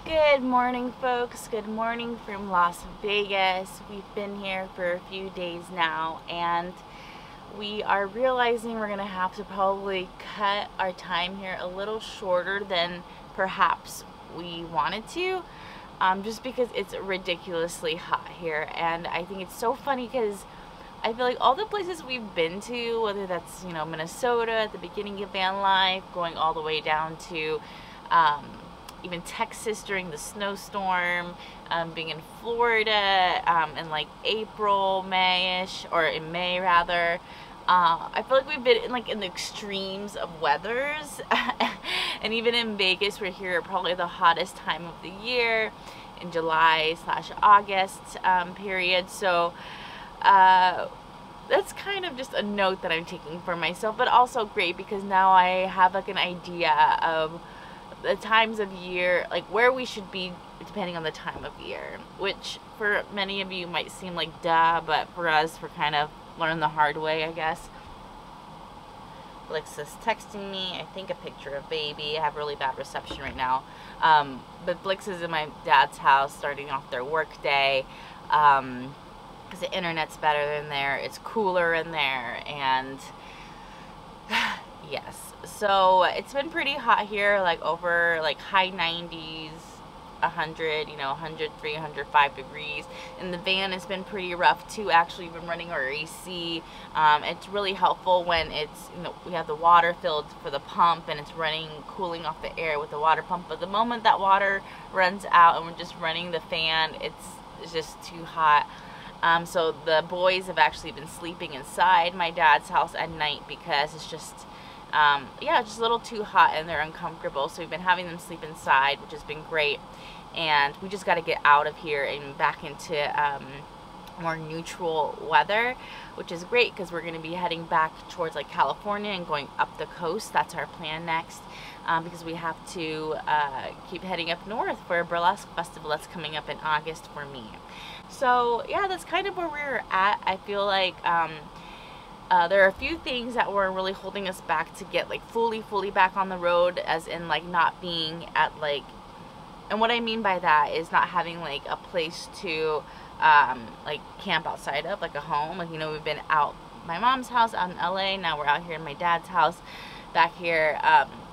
Good morning, folks. Good morning from Las Vegas. We've been here for a few days now, and we are realizing we're gonna have to probably cut our time here a little shorter than perhaps we wanted to, just because it's ridiculously hot here. And I think it's so funny because I feel like all the places we've been to, whether that's, Minnesota at the beginning of van life, going all the way down to even Texas during the snowstorm, being in Florida in like April, May-ish, or in May rather. I feel like we've been in the extremes of weathers. And even in Vegas, we're here at probably the hottest time of the year, in July/August period. So that's kind of just a note that I'm taking for myself, but also great because now I have like an idea of the times of year, like where we should be depending on the time of year, which for many of you might seem like duh, but for us, we're kind of learning the hard way, I guess. Blix is texting me, I think a picture of baby. I have really bad reception right now, but Blix is in my dad's house starting off their work day, because the internet's better in there, it's cooler in there, and yes. So it's been pretty hot here, like over like high 90s, 100, 103, 105 degrees. And the van has been pretty rough too. Actually, we've been running our AC. It's really helpful when it's, we have the water filled for the pump and it's running, cooling off the air with the water pump. But the moment that water runs out and we're just running the fan, it's just too hot. So the boys have actually been sleeping inside my dad's house at night because it's just just a little too hot and they're uncomfortable. So we've been having them sleep inside, which has been great. And we just got to get out of here and back into more neutral weather, which is great because we're going to be heading back towards like California and going up the coast. That's our plan next, because we have to keep heading up north for a burlesque festival that's coming up in August for me. So yeah, that's kind of where we're at. I feel like there are a few things that were really holding us back to get like fully back on the road, as in like not being at like, and what I mean by that is not having like a place to like camp outside of, like a home. Like, we've been out my mom's house out in LA, now we're out here in my dad's house back here.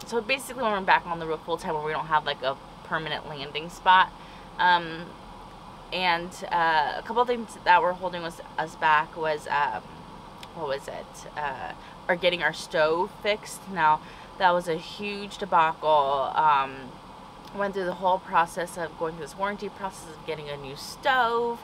So basically when we're back on the road full time, where we don't have like a permanent landing spot. And a couple of things that were holding us back was what was it? Or getting our stove fixed. Now, that was a huge debacle. Went through the whole process of going through this warranty process of getting a new stove.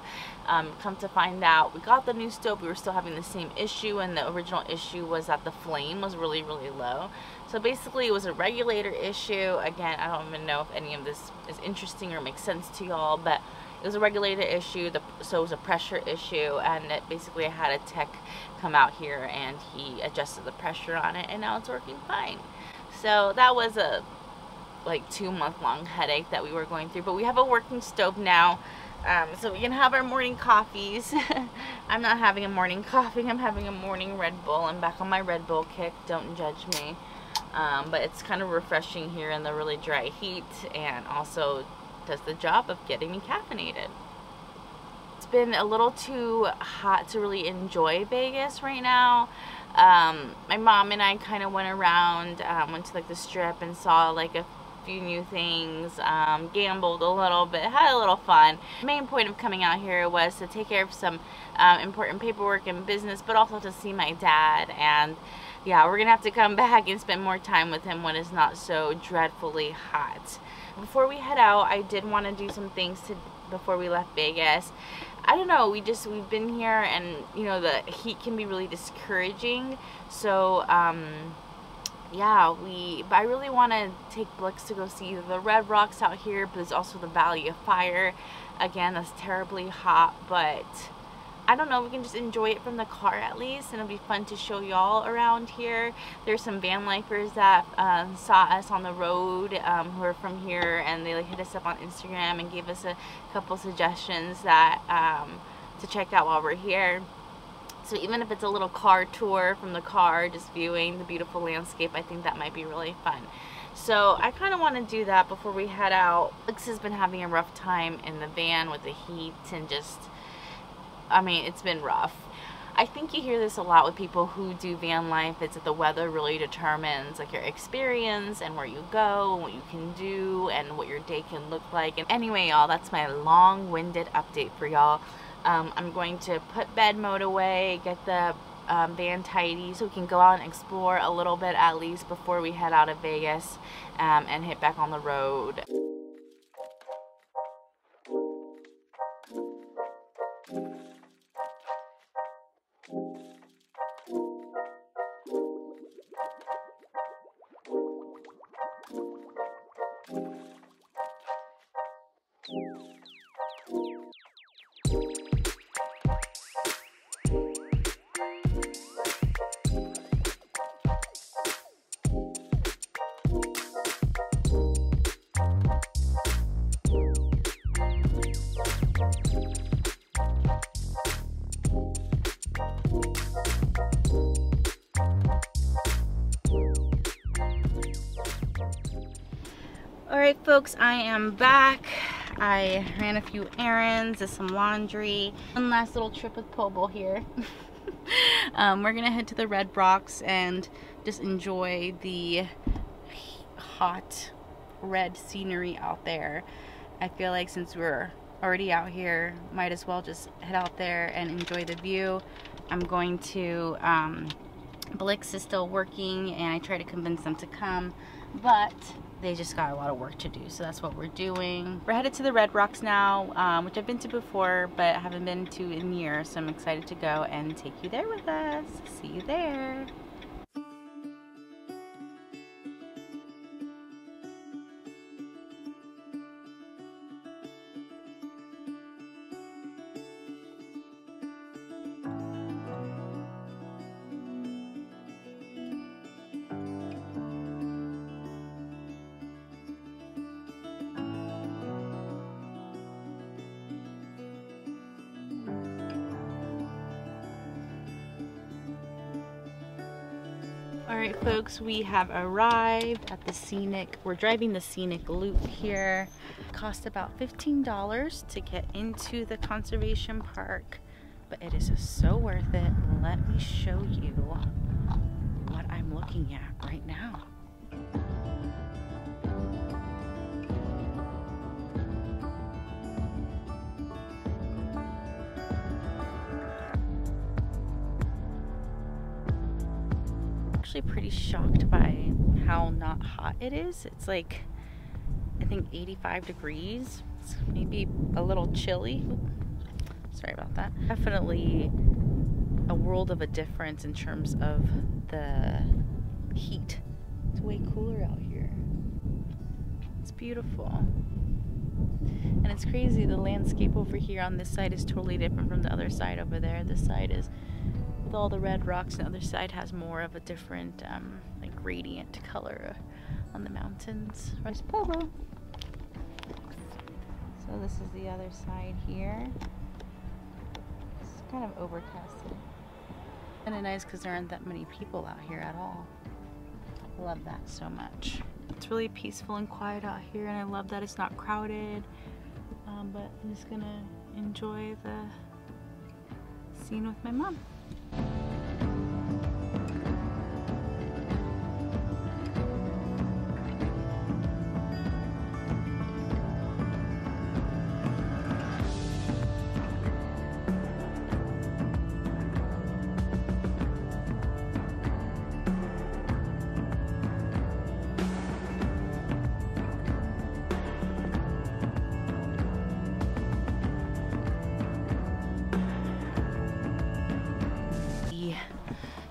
Come to find out, we got the new stove, we were still having the same issue, and the original issue was that the flame was really low. So basically it was a regulator issue. Again, I don't even know if any of this is interesting or makes sense to y'all, but it was a regulator issue, so it was a pressure issue, and basically I had a tech come out here and he adjusted the pressure on it, and now it's working fine. So that was a like 2-month-long headache that we were going through, but we have a working stove now, so we can have our morning coffees. I'm not having a morning coffee, I'm having a morning Red Bull. I'm back on my Red Bull kick, don't judge me. But it's kind of refreshing here in the really dry heat, and also does the job of getting me caffeinated. It's been a little too hot to really enjoy Vegas right now. My mom and I kind of went around, went to like the Strip and saw like a few new things, gambled a little bit, had a little fun. The main point of coming out here was to take care of some important paperwork and business, but also to see my dad. And yeah, we're gonna have to come back and spend more time with him when it's not so dreadfully hot. Before we head out, I did want to do some things before we left Vegas. I don't know, we've been here, and the heat can be really discouraging. So yeah, but I really want to take Blix to go see the Red Rocks out here, but there's also the Valley of Fire. Again, that's terribly hot, but I don't know, we can just enjoy it from the car at least, and it'll be fun to show y'all around here. There's some van lifers that saw us on the road, who are from here, and they hit us up on Instagram and gave us a couple suggestions that to check out while we're here. So even if it's a little car tour from the car, just viewing the beautiful landscape, I think that might be really fun. So I kind of want to do that before we head out. Blix has been having a rough time in the van with the heat and just, I mean, it's been rough. I think you hear this a lot with people who do van life. It's that the weather really determines like your experience and where you go and what you can do and what your day can look like. And anyway, y'all, that's my long-winded update for y'all. I'm going to put bed mode away, get the van tidy so we can go out and explore a little bit at least before we head out of Vegas and hit back on the road. Alright folks, I am back. I ran a few errands, did some laundry. One last little trip with Pobo here. We're gonna head to the Red Rocks and just enjoy the hot red scenery out there. I feel like since we're already out here, might as well just head out there and enjoy the view. I'm going to, Blix is still working and I try to convince them to come, but they just got a lot of work to do, so that's what we're doing. We're headed to the Red Rocks now, which I've been to before, but I haven't been to in years, so I'm excited to go and take you there with us. See you there. Alright folks, we have arrived at the scenic, we're driving the scenic loop here. It cost about $15 to get into the conservation park, but it is so worth it. Let me show you what I'm looking at right now. Actually pretty shocked by how not hot it is. It's like, I think 85 degrees. It's maybe a little chilly. Sorry about that. Definitely a world of a difference in terms of the heat. It's way cooler out here. It's beautiful. And it's crazy, the landscape over here on this side is totally different from the other side over there. This side is with all the red rocks, and the other side has more of a different like gradient color on the mountains. There's Pogo. So this is the other side here. It's kind of overcasted. And it's nice because there aren't that many people out here at all. I love that so much. It's really peaceful and quiet out here, and I love that it's not crowded. But I'm just gonna enjoy the scene with my mom.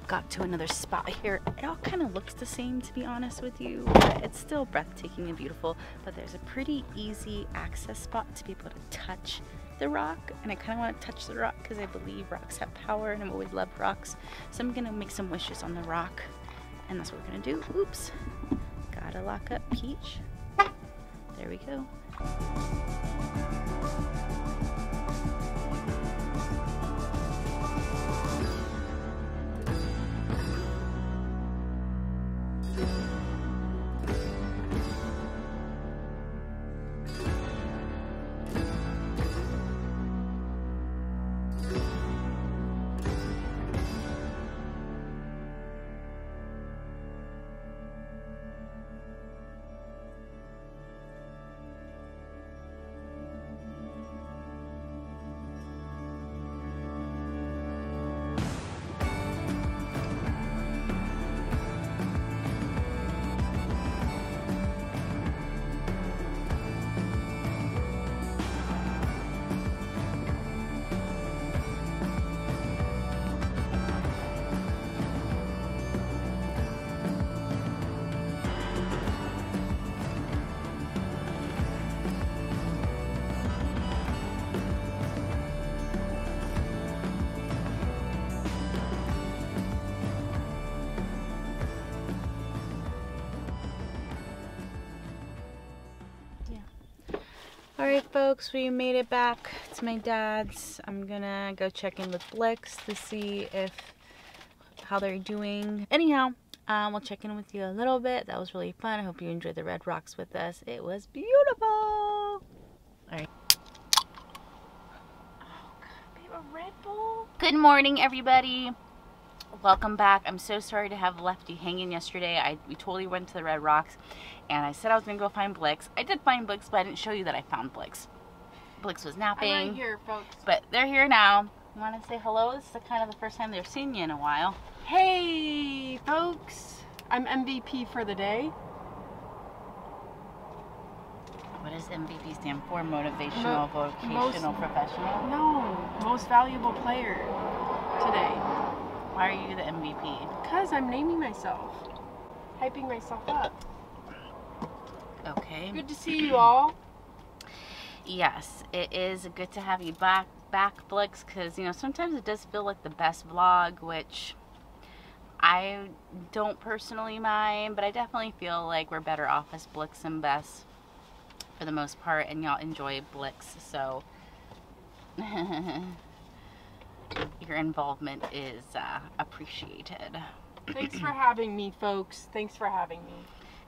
Got to another spot here. It all kind of looks the same, to be honest with you, but it's still breathtaking and beautiful. But there's a pretty easy access spot to be able to touch the rock, and I kind of want to touch the rock because I believe rocks have power, and I've always loved rocks. So I'm gonna make some wishes on the rock, and that's what we're gonna do. Oops, gotta lock up Peach. There we go. Alright folks, we made it back to my dad's. I'm gonna go check in with Blix to see how they're doing. Anyhow, we'll check in with you a little bit. That was really fun. I hope you enjoyed the Red Rocks with us. It was beautiful. Alright. Oh god, babe, a Red Bull. Good morning everybody. Welcome back. I'm so sorry to have left you hanging yesterday. We totally went to the Red Rocks and I said I was gonna go find Blix. I did find Blix, but I didn't show you that I found Blix. Blix was napping. I'm right here, folks. But they're here now. You want to say hello? This is kind of the first time they've seen you in a while. Hey, folks. I'm MVP for the day. What does MVP stand for? Motivational, vocational, professional? No, most valuable player today. Why are you the MVP? Because I'm naming myself. Hyping myself up. Okay. Good to see you all. Yes, it is good to have you back, Blix, because, you know, sometimes it does feel like the best vlog, which I don't personally mind, but I definitely feel like we're better off as Blix and Bess for the most part, and y'all enjoy Blix, so your involvement is appreciated. Thanks for having me, folks. Thanks for having me.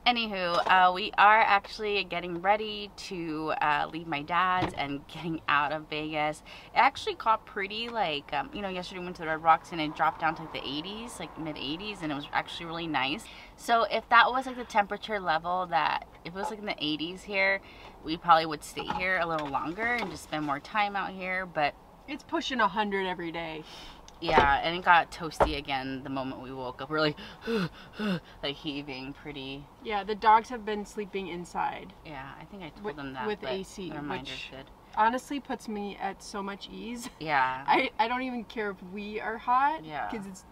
Anywho, we are actually getting ready to leave my dad's and getting out of Vegas. It actually got pretty, like, you know, yesterday we went to the Red Rocks and it dropped down to like the 80s, like mid 80s, and it was actually really nice. So if that was like the temperature level, that if it was like in the 80s here, we probably would stay here a little longer and just spend more time out here, but it's pushing 100 every day. Yeah, and it got toasty again the moment we woke up. We're like, like heaving pretty. Yeah, the dogs have been sleeping inside. Yeah, I think I told them that. With AC, which did. Honestly puts me at so much ease. Yeah. I don't even care if we are hot. Yeah. Because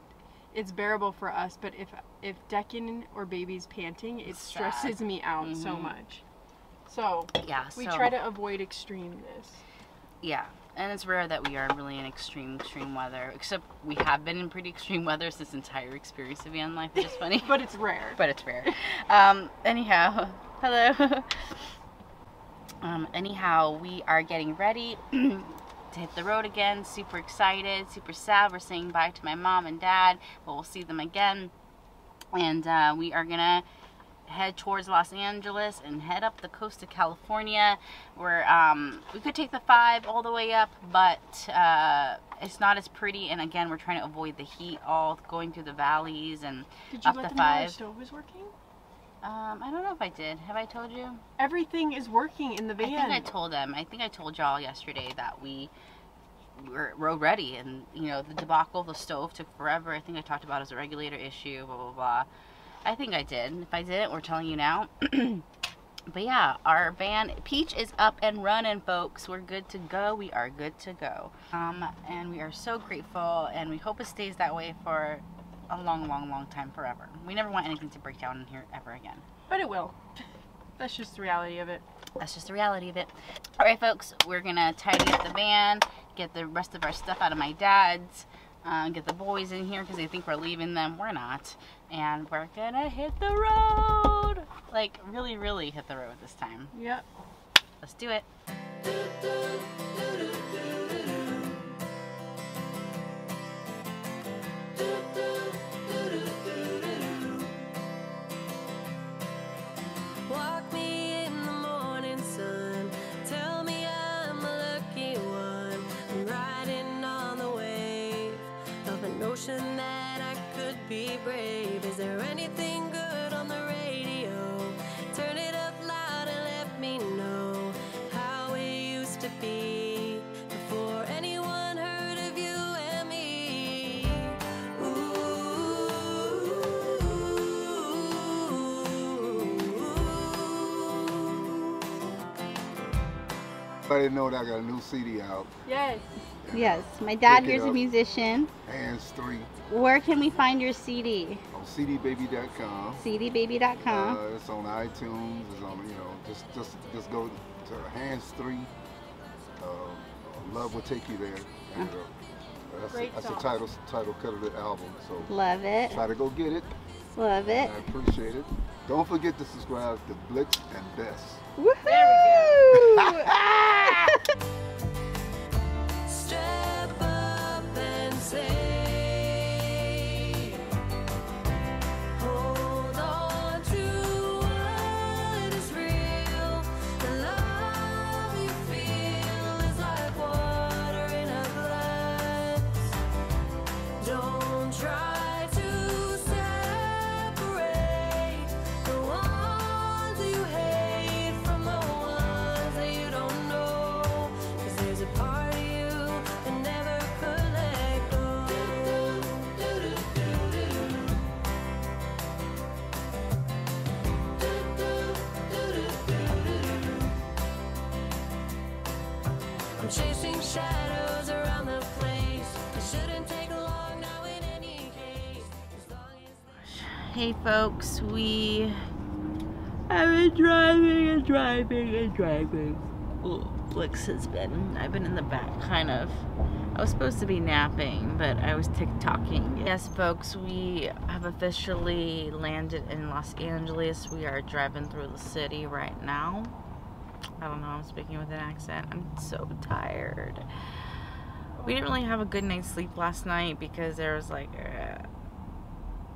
it's bearable for us. But if Deccan or baby's panting, it stresses me out so much. So yeah, we try to avoid extremeness. Yeah. And it's rare that we are really in extreme weather. Except we have been in pretty extreme weather this entire experience of VANLIFE, which is funny. But it's rare. But it's rare. Anyhow, hello. Anyhow, we are getting ready to hit the road again. Super excited, super sad. We're saying bye to my mom and dad, but we'll see them again. And we are gonna head towards Los Angeles and head up the coast of California, where we could take the 5 all the way up, but it's not as pretty, and again we're trying to avoid the heat, all going through the valleys and up the 5. Did you let them know the stove was working? I don't know if I did. Have I told you? Everything is working in the van. I think I told them. I think I told y'all yesterday that we were road ready, and you know, the debacle of the stove took forever. I think I talked about it as a regulator issue, blah blah blah. I think I did. If I didn't, we're telling you now. But yeah, our van, Peach, is up and running, folks. We're good to go. We are good to go. And we are so grateful, and we hope it stays that way for a long, long, long time, forever. We never want anything to break down in here ever again. But it will. That's just the reality of it. That's just the reality of it. Alright, folks, we're gonna tidy up the van, get the rest of our stuff out of my dad's, get the boys in here because they think we're leaving them. We're not. And we're gonna hit the road. Like, really, really hit the road this time. Yep. Let's do it. Walk me in the morning sun. Tell me I'm a lucky one. I'm riding on the wave of a notion that I could be brave. Is there anything good on the radio? Turn it up loud and let me know how it used to be before anyone heard of you and me. I didn't know that I got a new CD out. Yes. Yes, my dad here's a musician. Hands 3. Where can we find your CD? On cdbaby.com. cdbaby.com. It's on iTunes. It's on, you know, just go to Hands 3. Love will take you there. And, that's the title cut of the album. So love it. Try to go get it. Love it. I appreciate it. Don't forget to subscribe to Blix and Bess. Woohoo! I'm chasing shadows around the place. It shouldn't take long now in any case. As long as Hey folks, we have been driving and driving and driving. Ooh, Blix has been, I've been in the back kind of. I was supposed to be napping, but I was TikToking. Yes folks, we have officially landed in Los Angeles. We are driving through the city right now. I don't know, I'm speaking with an accent. I'm so tired. We didn't really have a good night's sleep last night because there was like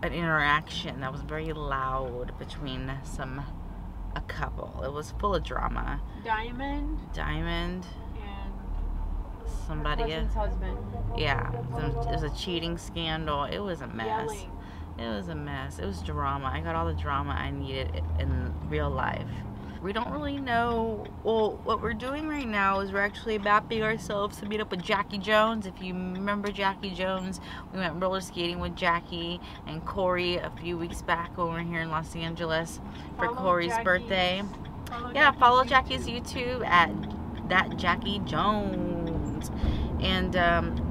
an interaction that was very loud between a couple. It was full of drama. Diamond And somebody, cousin's husband. yeah, it was a cheating scandal. It was a mess. Yelling. It was a mess. It was drama. I got all the drama I needed in real life. We don't really know. Well, what we're doing right now is we're actually mapping ourselves to meet up with Jackie Jones. If you remember Jackie Jones, we went roller skating with Jackie and Corey a few weeks back when we were here in Los Angeles for Corey's birthday. Follow Jackie's YouTube at that Jackie Jones. And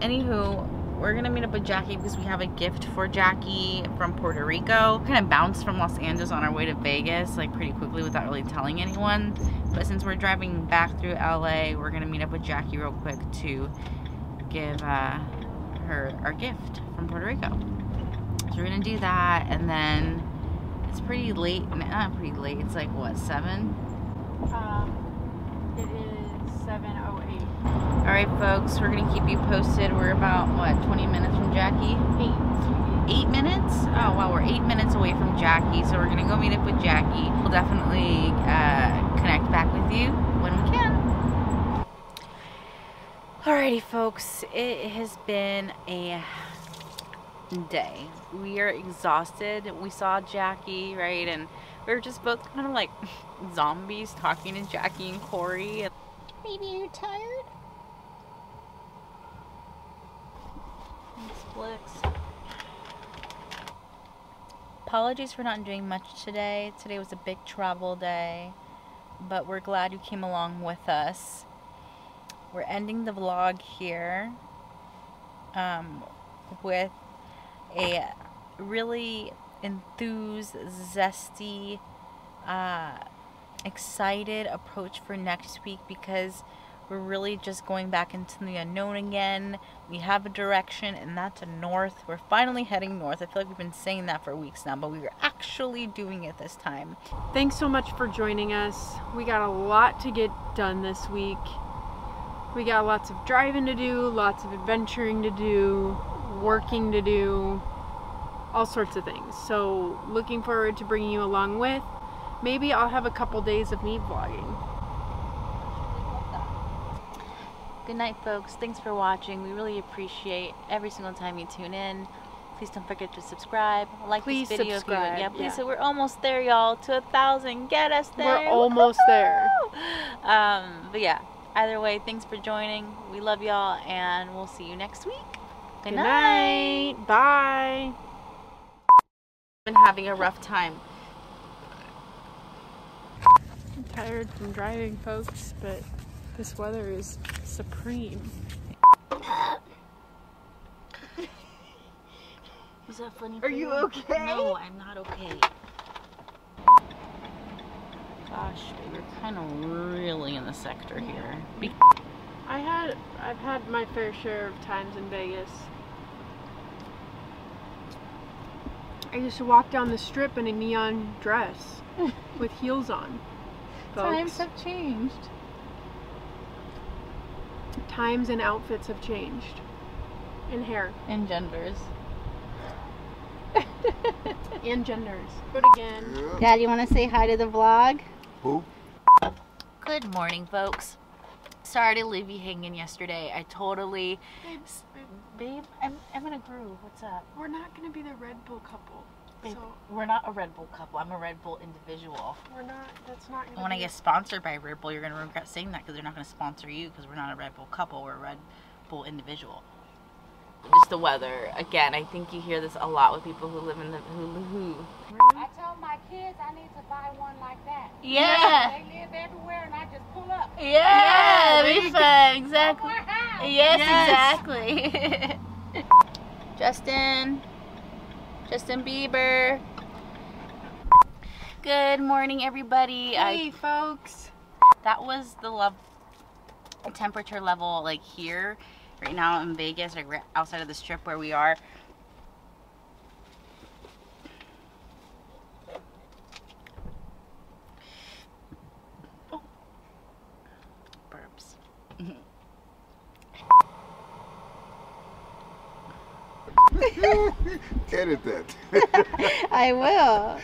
anywho, we're gonna meet up with Jackie because we have a gift for Jackie from Puerto Rico. Kind of bounced from Los Angeles on our way to Vegas like pretty quickly without really telling anyone. But since we're driving back through LA, we're gonna meet up with Jackie real quick to give her our gift from Puerto Rico. So we're gonna do that, and then it's pretty late. Not pretty late. It's like what, 7? It is 7:08. Alright folks, we're gonna keep you posted. We're about, what, 20 minutes from Jackie? 8 minutes? Oh wow, we're 8 minutes away from Jackie, so we're gonna go meet up with Jackie. We'll definitely connect back with you when we can. Alrighty folks, it has been a day. We are exhausted. We saw Jackie, right, and we were just both kind of like zombies talking to Jackie and Corey. Baby, are you tired? Blix. Apologies for not doing much today. Today was a big travel day, but we're glad you came along with us. We're ending the vlog here with a really enthused, zesty, excited approach for next week because we're really just going back into the unknown again. We have a direction, and that's north. We're finally heading north. I feel like we've been saying that for weeks now, but we were actually doing it this time. Thanks so much for joining us. We got a lot to get done this week. We got lots of driving to do, lots of adventuring to do, working to do, all sorts of things. So looking forward to bringing you along with. Maybe I'll have a couple days of me vlogging. Good night folks, thanks for watching. We really appreciate every single time you tune in. Please don't forget to subscribe, like Please this video subscribe, if you, please. yeah. So we're almost there, y'all, to 1,000. Get us there. We're almost there. But yeah, either way, thanks for joining. We love y'all, and we'll see you next week. Good night. Bye. Been having a rough time. I'm tired from driving, folks, but this weather is supreme. Was that funny? Are you okay? No, I'm not okay. Gosh, we're kind of really in the sector here. I've had my fair share of times in Vegas. I used to walk down the strip in a neon dress with heels on. Folks. Times have changed. Times and outfits have changed. And hair. And genders. And genders. But again. Dad, you want to say hi to the vlog? Who? Good morning, folks. Sorry to leave you hanging yesterday. I totally... Babe, I'm in a groove. What's up? We're not going to be the Red Bull couple. Babe, So we're not a Red Bull couple. I'm a Red Bull individual. we're not, that's not going to When I get sponsored by Red Bull, you're going to regret saying that because they're not going to sponsor you because we're not a Red Bull couple. We're a Red Bull individual. Just the weather. Again, I think you hear this a lot with people who live in the... I told my kids I need to buy one like that. Yeah. They live everywhere and I just pull up. Yeah, it'd be fun. Yeah, exactly. Yes, exactly. Justin Bieber. Good morning, everybody. Hey, folks. That was the temperature level like here right now in Vegas, like right outside of the strip where we are. Oh. Burps. Edit that. I will.